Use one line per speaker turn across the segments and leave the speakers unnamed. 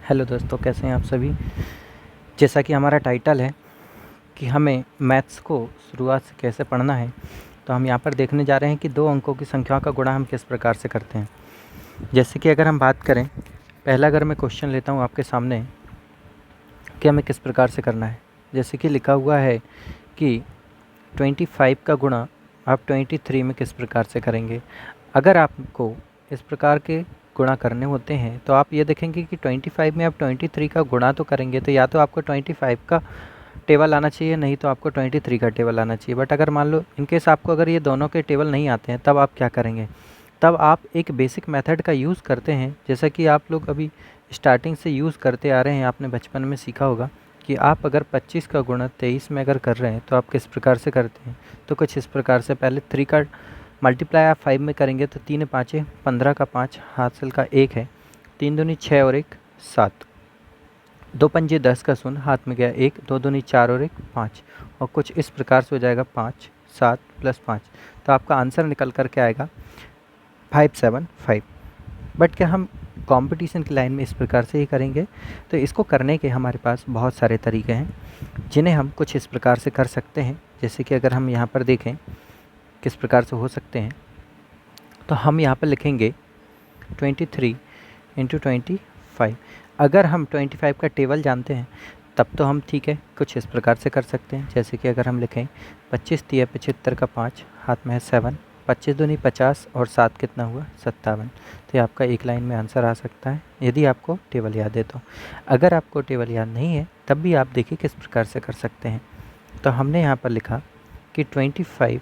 Hello दोस्तों, कैसे हैं आप सभी। जैसा कि हमारा टाइटल है कि हमें मैथ्स को शुरुआत से कैसे पढ़ना है, तो हम यहाँ पर देखने जा रहे हैं कि दो अंकों की संख्याओं का गुणा हम किस प्रकार से करते हैं। जैसे कि अगर हम बात करें, पहला अगर मैं क्वेश्चन लेता हूँ आपके सामने कि हमें किस प्रकार से करना है। जैसे कि लिखा हुआ है कि 25 का गुणा आप 23 में किस प्रकार से करेंगे। अगर आपको इस प्रकार के गुणा करने होते हैं तो आप ये देखेंगे कि 25 में आप 23 का गुणा तो करेंगे, तो या तो आपको 25 का टेबल आना चाहिए, नहीं तो आपको 23 का टेबल आना चाहिए। बट अगर मान लो इनकेस आपको अगर ये दोनों के टेबल नहीं आते हैं, तब आप क्या करेंगे। तब आप एक बेसिक मेथड का यूज़ करते हैं, जैसा कि आप लोग अभी स्टार्टिंग से यूज़ करते आ रहे हैं। आपने बचपन में सीखा होगा कि आप अगर 25 का गुणा 23 में अगर कर रहे हैं तो आप किस प्रकार से करते हैं। तो कुछ इस प्रकार से, पहले 3 का मल्टीप्लाई आप 5 में करेंगे तो 3 5 15 का 5 हासिल का 1 है, 3 दूनी 6 और 1 7, 2 पंजे 10 का शून्य हाथ में गया 1, 2 दूनी 4 और 1 5, और कुछ इस प्रकार से हो जाएगा 5 7 प्लस 5। तो आपका आंसर निकल कर के आएगा 575। बट क्या हम कंपटीशन की लाइन में इस प्रकार से ही करेंगे? तो इसको करने के हमारे पास बहुत सारे तरीके हैं जिन्हें हम कुछ इस प्रकार से कर सकते हैं। जैसे कि अगर हम यहाँ पर देखें किस प्रकार से हो सकते हैं, तो हम यहाँ पर लिखेंगे 23 इंटू 25। अगर हम 25 का टेबल जानते हैं तब तो हम ठीक है कुछ इस प्रकार से कर सकते हैं। जैसे कि अगर हम लिखें 25 तिया 75 का 5 हाथ में है 7, 25 दूनी 50 और 7 कितना हुआ 57। तो ये आपका एक लाइन में आंसर आ सकता है यदि आपको टेबल याद है तो। अगर आपको टेबल याद नहीं है तब भी आप देखिए किस प्रकार से कर सकते हैं। तो हमने यहाँ पर लिखा कि 25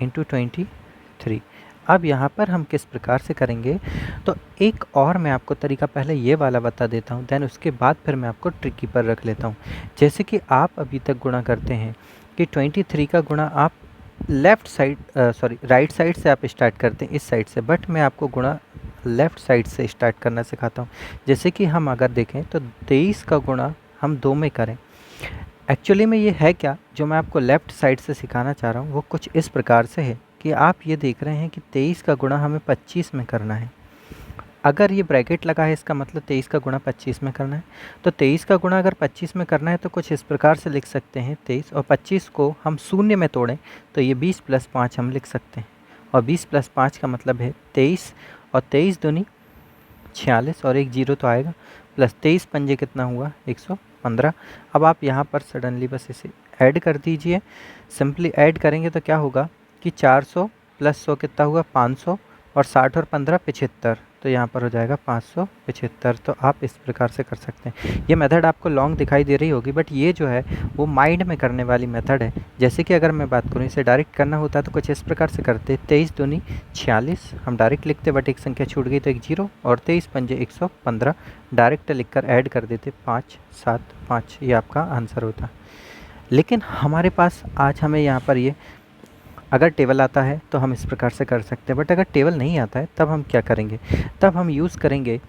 इंटू 23। अब यहाँ पर हम किस प्रकार से करेंगे, तो एक और मैं आपको तरीका पहले ये वाला बता देता हूँ, देन उसके बाद फिर मैं आपको ट्रिकी पर रख लेता हूँ। जैसे कि आप अभी तक गुणा करते हैं कि 23 का गुणा आप लेफ़्ट साइड राइट साइड से आप स्टार्ट करते हैं, इस साइड से। बट मैं आपको गुणा लेफ़्ट साइड से स्टार्ट करना सिखाता हूँ। जैसे कि हम अगर देखें तो 23 का गुणा हम 2 में करें। एक्चुअली में ये है क्या, जो मैं आपको लेफ़्ट साइड से सिखाना चाह रहा हूँ वो कुछ इस प्रकार से है कि आप ये देख रहे हैं कि 23 का गुणा हमें 25 में करना है। अगर ये ब्रैकेट लगा है इसका मतलब 23 का गुणा 25 में करना है। तो 23 का गुणा अगर 25 में करना है तो कुछ इस प्रकार से लिख सकते हैं 23 और 25 को हम शून्य में तोड़ें तो ये 20 प्लस 5 हम लिख सकते हैं। और 20 प्लस 5 का मतलब है 23, और 23 दूनी 46 और एक जीरो तो आएगा, प्लस 23 पंजे कितना हुआ 115। अब आप यहाँ पर सडनली बस इसे ऐड कर दीजिए। सिंपली ऐड करेंगे तो क्या होगा कि 400 प्लस 100 कितना हुआ 500, और 60 और 15 75, तो यहाँ पर हो जाएगा 575। तो आप इस प्रकार से कर सकते हैं। ये मेथड आपको लॉन्ग दिखाई दे रही होगी, बट ये जो है वो माइंड में करने वाली मेथड है। जैसे कि अगर मैं बात करूँ इसे डायरेक्ट करना होता तो कुछ इस प्रकार से करते, 23 दूनी 46 हम डायरेक्ट लिखते, बट एक संख्या छूट गई तो एक जीरो, और 23 पंजे 115 डायरेक्ट लिखकर ऐड कर देते 5 7 5, ये आपका आंसर होता। लेकिन हमारे पास आज हमें यहाँ पर ये अगर टेबल आता है तो हम इस प्रकार से कर सकते हैं, बट अगर टेबल नहीं आता है तब हम क्या करेंगे। तब हम यूज़ करेंगे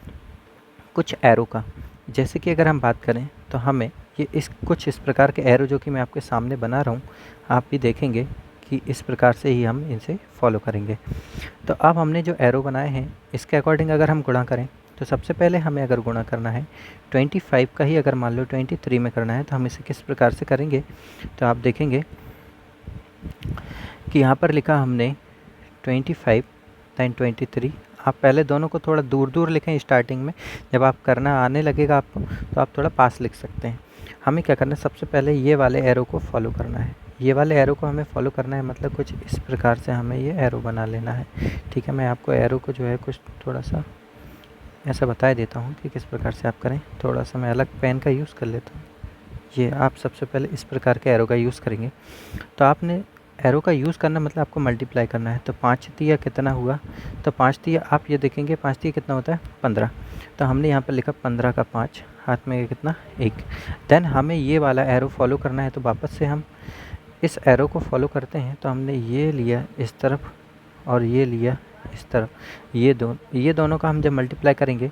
कुछ एरो का। जैसे कि अगर हम बात करें तो हमें ये कुछ इस प्रकार के एरो जो कि मैं आपके सामने बना रहा हूँ, आप भी देखेंगे कि इस प्रकार से ही हम इनसे फॉलो करेंगे। तो अब हमने जो एरो बनाए हैं इसके अकॉर्डिंग अगर हम गुणा करें तो सबसे पहले हमें अगर गुणा करना है 25 का ही, अगर मान लो 23 में करना है तो हम इसे किस प्रकार से करेंगे। तो आप देखेंगे कि यहाँ पर लिखा हमने 25 दैन 23। आप पहले दोनों को थोड़ा दूर दूर लिखें स्टार्टिंग में, जब आप करना आने लगेगा आपको तो आप थोड़ा पास लिख सकते हैं। हमें क्या करना है, सबसे पहले ये वाले एरो को फॉलो करना है। ये वाले एरो को हमें फॉलो करना है, मतलब कुछ इस प्रकार से हमें ये एरो बना लेना है। ठीक है, मैं आपको एरो को जो है कुछ थोड़ा सा ऐसा बता देता हूँ कि किस प्रकार से आप करें। थोड़ा सा मैं अलग पेन का यूज़ कर लेता हूँ। ये आप सबसे पहले इस प्रकार के एरो का यूज़ करेंगे। तो आपने एरो का यूज़ करना मतलब आपको मल्टीप्लाई करना है। तो 5 तिया कितना हुआ, तो 5 तिया आप ये देखेंगे 5 तिया कितना होता है 15। तो हमने यहाँ पर लिखा 15 का 5 हाथ में कितना 1। देन हमें ये वाला एरो फॉलो करना है, तो वापस से हम इस एरो को फॉलो करते हैं। तो हमने ये लिया इस तरफ और ये लिया इस तरफ, ये दोनों का हम जब मल्टीप्लाई करेंगे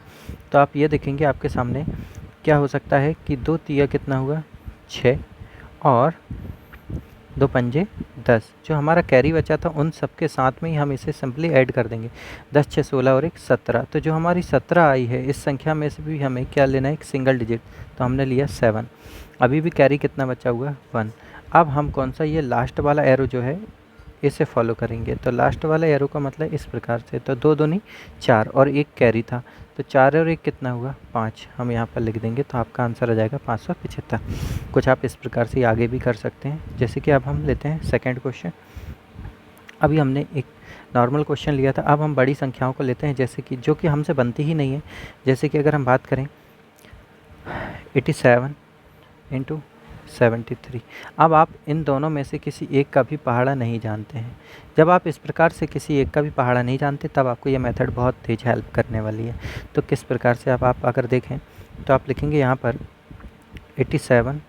तो आप ये देखेंगे आपके सामने क्या हो सकता है कि 2 तिया कितना हुआ 6, और दो पंजे 10। जो हमारा कैरी बचा था उन सब के साथ में ही हम इसे सिंपली ऐड कर देंगे। 10 6 16 और एक 17। तो जो हमारी 17 आई है इस संख्या में से भी हमें क्या लेना है, एक सिंगल डिजिट, तो हमने लिया 7। अभी भी कैरी कितना बचा हुआ है, 1। अब हम कौन सा, ये लास्ट वाला एरो जो है इसे फॉलो करेंगे। तो लास्ट वाला एरो का मतलब इस प्रकार से, तो 2 दूनी 4 और एक कैरी था, तो 4 और 1 कितना हुआ, 5। हम यहाँ पर लिख देंगे तो आपका आंसर आ जाएगा 575। कुछ आप इस प्रकार से आगे भी कर सकते हैं। जैसे कि अब हम लेते हैं सेकंड क्वेश्चन। अभी हमने एक नॉर्मल क्वेश्चन लिया था, अब हम बड़ी संख्याओं को लेते हैं, जैसे कि जो कि हमसे बनती ही नहीं है। जैसे कि अगर हम बात करें 87 इंटू 73। अब आप इन दोनों में से किसी एक का भी पहाड़ा नहीं जानते हैं। जब आप इस प्रकार से किसी एक का भी पहाड़ा नहीं जानते तब आपको ये मेथड बहुत तेज हेल्प करने वाली है। तो किस प्रकार से, अब आप अगर देखें तो आप लिखेंगे यहाँ पर 87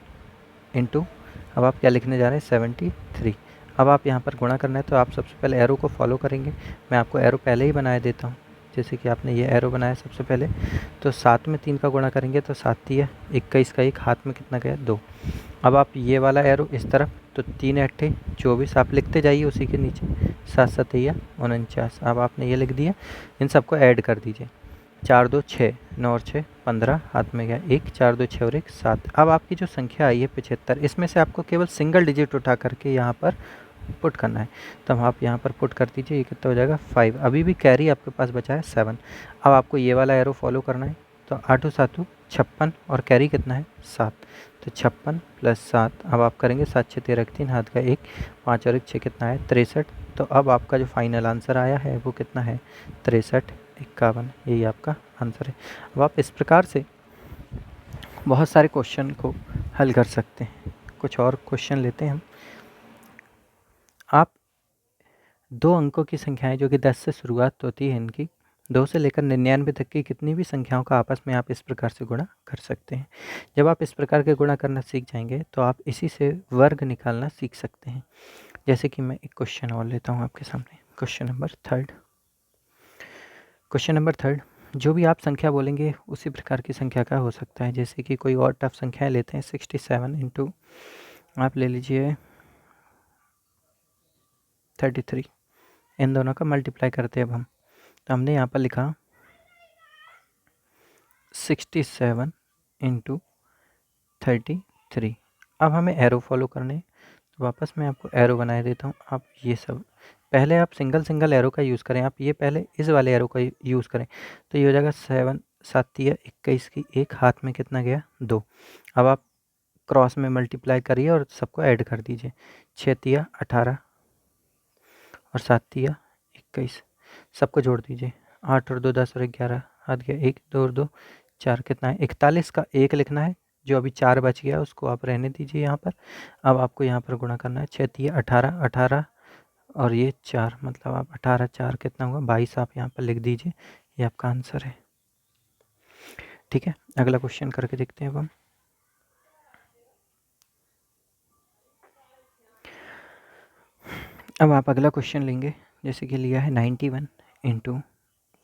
इंटू, अब आप क्या लिखने जा रहे हैं, 73। अब आप यहाँ पर गुणा करना है तो आप सबसे पहले एरो को फॉलो करेंगे। मैं आपको एरो पहले ही बनाए देता हूँ। जैसे कि आपने ये एरो बनाया सबसे पहले, तो 7 में 3 का गुणा करेंगे तो 7 3 21 का 1, हाथ में कितना गया, 2। अब आप ये वाला एरो इस तरफ, तो 3 8 24, आप लिखते जाइए उसी के नीचे, 7 7 49। अब आपने ये लिख दिया, इन सबको ऐड कर दीजिए। 4 2 6, 9 और 6 15, हाथ में गया 1, 4 2 6 और 1 7। अब आपकी जो संख्या आई है 75, इसमें से आपको केवल सिंगल डिजिट उठा करके यहाँ पर पुट करना है। तो आप यहाँ पर पुट कर दीजिए, ये कितना हो जाएगा, 5। अभी भी कैरी आपके पास बचा है 7। अब आपको ये वाला एरो फॉलो करना है, तो 8 7 56 और कैरी कितना है, 7। तो 56 + 7, अब आप करेंगे 7 6 13 3, हाथ का 1, 5 और 1 6 कितना है, 63। तो अब आपका जो फाइनल आंसर आया है वो कितना है, 63 51। यही आपका आंसर है। अब आप इस प्रकार से बहुत सारे क्वेश्चन को हल कर सकते हैं। कुछ और क्वेश्चन लेते हैं हम। आप 2 अंकों की संख्याएं जो कि 10 से शुरुआत होती है इनकी, 2 से लेकर 99 तक की कितनी भी संख्याओं का आपस में आप इस प्रकार से गुणा कर सकते हैं। जब आप इस प्रकार के गुणा करना सीख जाएंगे तो आप इसी से वर्ग निकालना सीख सकते हैं। जैसे कि मैं एक क्वेश्चन और लेता हूँ आपके सामने, question number third. Question number third, जो भी आप संख्या बोलेंगे उसी प्रकार की संख्या का हो सकता है। जैसे कि कोई और टफ संख्याएं लेते हैं, 67 इंटू आप ले लीजिए 33। इन दोनों का मल्टीप्लाई करते हैं अब हम, तो हमने यहाँ पर लिखा 67 इंटू 33। अब हमें एरो फॉलो करने, तो वापस मैं आपको एरो बनाए देता हूँ। आप ये सब पहले आप सिंगल सिंगल एरो का यूज़ करें, आप ये पहले इस वाले एरो का यूज़ करें। तो ये हो जाएगा 7 7 21 की 1, हाथ में कितना गया, 2। अब आप क्रॉस में मल्टीप्लाई करिए और सबको ऐड कर दीजिए। 6 18 और 7 21, सबको जोड़ दीजिए। 8 और 2 10 और 11, हाथ गया 1, 2 और 2 4, कितना है, 41 का 1 लिखना है। जो अभी 4 बच गया उसको आप रहने दीजिए यहाँ पर। अब आपको यहाँ पर गुणा करना है, 6 18 18 और ये 4, मतलब आप 18 4 कितना हुआ, 22, आप यहाँ पर लिख दीजिए। ये आपका आंसर है। ठीक है, अगला क्वेश्चन करके देखते हैं अब हम। अब आप अगला क्वेश्चन लेंगे, जैसे कि लिया है 91 इंटू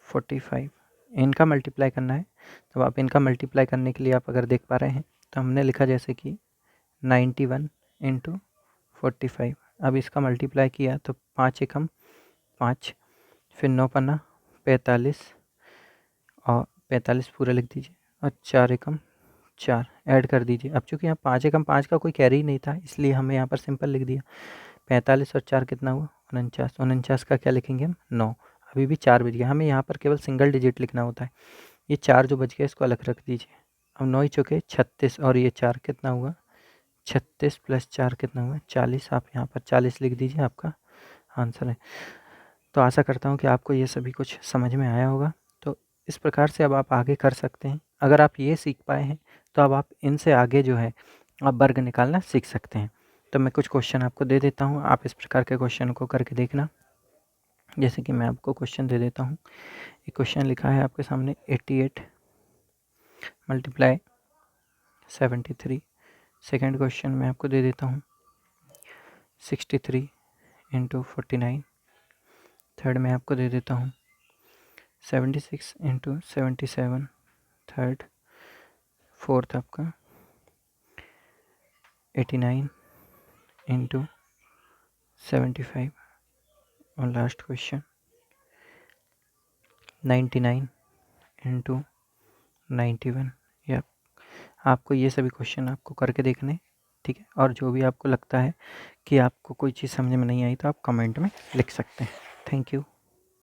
45, इनका मल्टीप्लाई करना है। तो आप इनका मल्टीप्लाई करने के लिए आप अगर देख पा रहे हैं तो हमने लिखा जैसे कि 91 इंटू 45। अब इसका मल्टीप्लाई किया तो 5 एकम 5, फिर 9 पन्ना 45 और 45 पूरा लिख दीजिए, और 4 एकम 4 ऐड कर दीजिए। अब चूँकि यहाँ 5 एकम 5 का कोई कैरी नहीं था इसलिए हमें यहाँ पर सिंपल लिख दिया। 45 और 4 कितना हुआ, 49। 49 का क्या लिखेंगे हम, 9। अभी भी 4 बच गया, हमें यहाँ पर केवल सिंगल डिजिट लिखना होता है। ये 4 जो बच गया इसको अलग रख दीजिए। अब 9 ही चौके 36 और ये 4 कितना हुआ, 36 + 4 कितना हुआ, 40। आप यहाँ पर 40 लिख दीजिए, आपका आंसर है। तो आशा करता हूँ कि आपको ये सभी कुछ समझ में आया होगा। तो इस प्रकार से अब आप आगे कर सकते हैं। अगर आप ये सीख पाए हैं तो अब आप इनसे आगे जो है आप वर्ग निकालना सीख सकते हैं। तो मैं कुछ क्वेश्चन आपको दे देता हूँ, आप इस प्रकार के क्वेश्चन को करके देखना। जैसे कि मैं आपको क्वेश्चन दे देता हूँ। एक क्वेश्चन लिखा है आपके सामने, 88 मल्टीप्लाई 73। सेकेंड क्वेश्चन मैं आपको दे देता हूँ, 63 इंटू 49। थर्ड मैं आपको दे देता हूँ 76 इंटू 77। थर्ड। फोर्थ आपका 89 इंटू 75 और लास्ट क्वेश्चन 99 इंटू 91। या आपको ये सभी क्वेश्चन आपको करके देखने, ठीक है। और जो भी आपको लगता है कि आपको कोई चीज़ समझ में नहीं आई तो आप कमेंट में लिख सकते हैं। Thank you.